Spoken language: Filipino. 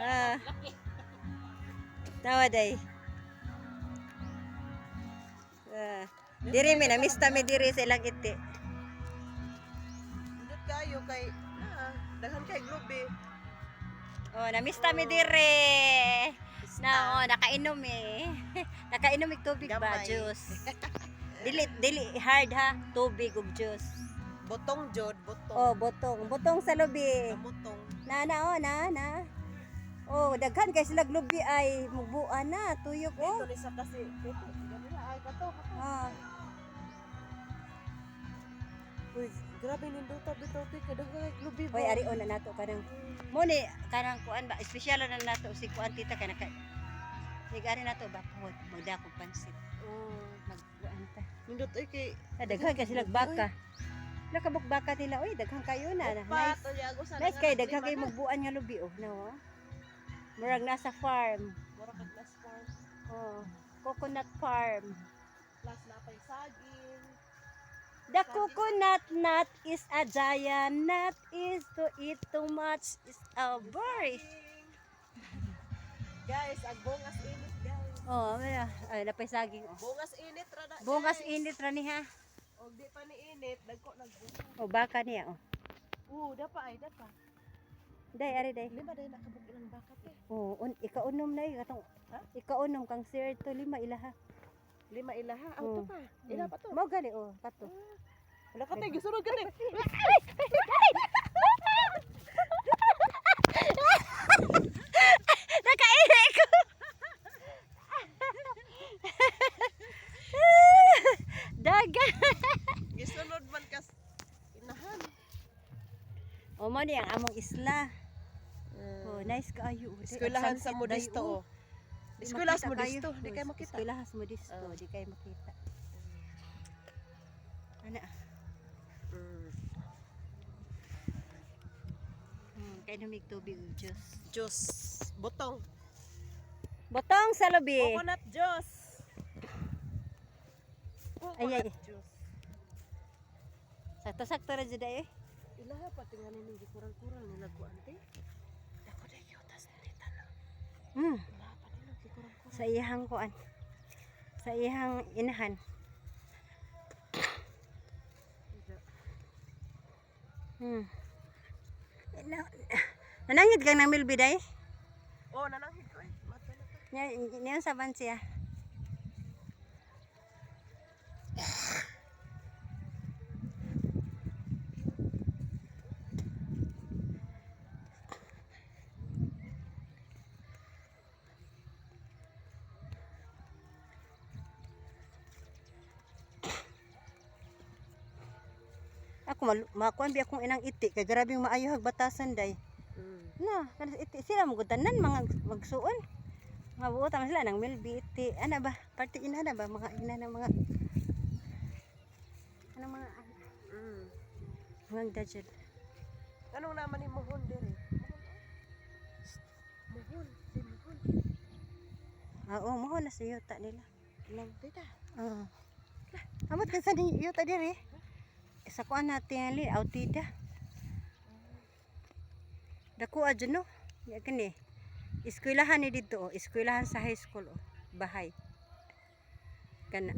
Ah. Tawa day. Diri mi namista mi diri sa ilang iti. Indot kayo kay daghan kay globe. Oh, namista mi diri. Na nakainom eh. Nakainom mig tubig ba, Gamay. juice. Dili hard ha, tubig ug juice. Botong jod, botong. Oh, botong sa lubi. Kamutong. Na. Oh, daghan kay sila lubi ay mubuan na, tuyok oh. Ito ni sa kasi. Ito, ganila ay kato. Ah. Uy, grabe nindota bitaw ti kada kay globe. Hoy, ari na nato kanang mo ni kanang kuan ba, espesyal na nato si kuan tita kana kay. Sigari nato ba pud magdako pansit. Oh, Magkuan ta. nindot ay kay Daghan kay sila baka. Nakabuk baka nila, oy, daghan kayo na. Nice. pato ya ako sa. Nice kay daghan kay magbuan nga lubi oh, no. Murag nasa farm. Mura kag last farm. Oh, coconut farm. Plus na pay saging. The coconut nut is a giant nut, is to eat too much is a berry. Guys, ang bungas init guys. Oh, ay napay saging oh. Bungas init ra na. Bungas guys. init ra ni ha. Og di pa ni init, dagko nagbungas. Oh, baka niya oh. Dapa ay dapa. Day, ari day. Lima day nakabuk ilang baka te. Oh, ikaunom na katong ikaunom kang sir to lima ilaha. Lima ilaha. Oh. Auto pa. Ila pa to. Mo gali oh, kato. Wala ka tayo, gisurod ka ni. Nakairi ko. Dagan. Gisunod man kas inahan. O mo ni ang among isla. Oh, nice kaayo. Eskwelahan sa Modesto. Eskwelahan sa Modesto, di kay makita. Eskwelahan sa Modesto, di kay makita. Ana. Kay numig tubig ug juice. Juice. Botong. Botong sa lubi. Coconut juice. Ay. Juice. Sakto-sakto ra jud ay. Ilaha pa tinganin ni kurang-kurang nila ko ante. Dako day yutas nita na. Ilaha pa nila kurang-kurang. Sa iyang kuan. Sa iyang inahan. Nanangid kang ng milbi day? Oh, nananghid ko eh. Mata na ta. Niyan sa bansiya. Ako makuan bi akong inang iti kay grabe yung maayo hag batasan day. Na, kanas iti sila mo gutanan mga magsuon. Mabuota man sila nang milbi iti. Ana ba? Party ina na ba mga ina ng mga ano mga mga dajud. Anong naman ni mohon dire? Mohon, di mohon. Oo, mo na sa yuta nila. Lang tita. Oo. Amot kan sa yuta diri. Sa kuan natin ali autida. Dako adyo no. Ya kani. Eskwelahan ni dito, eskwelahan sa high school oh. Bahay. Kana.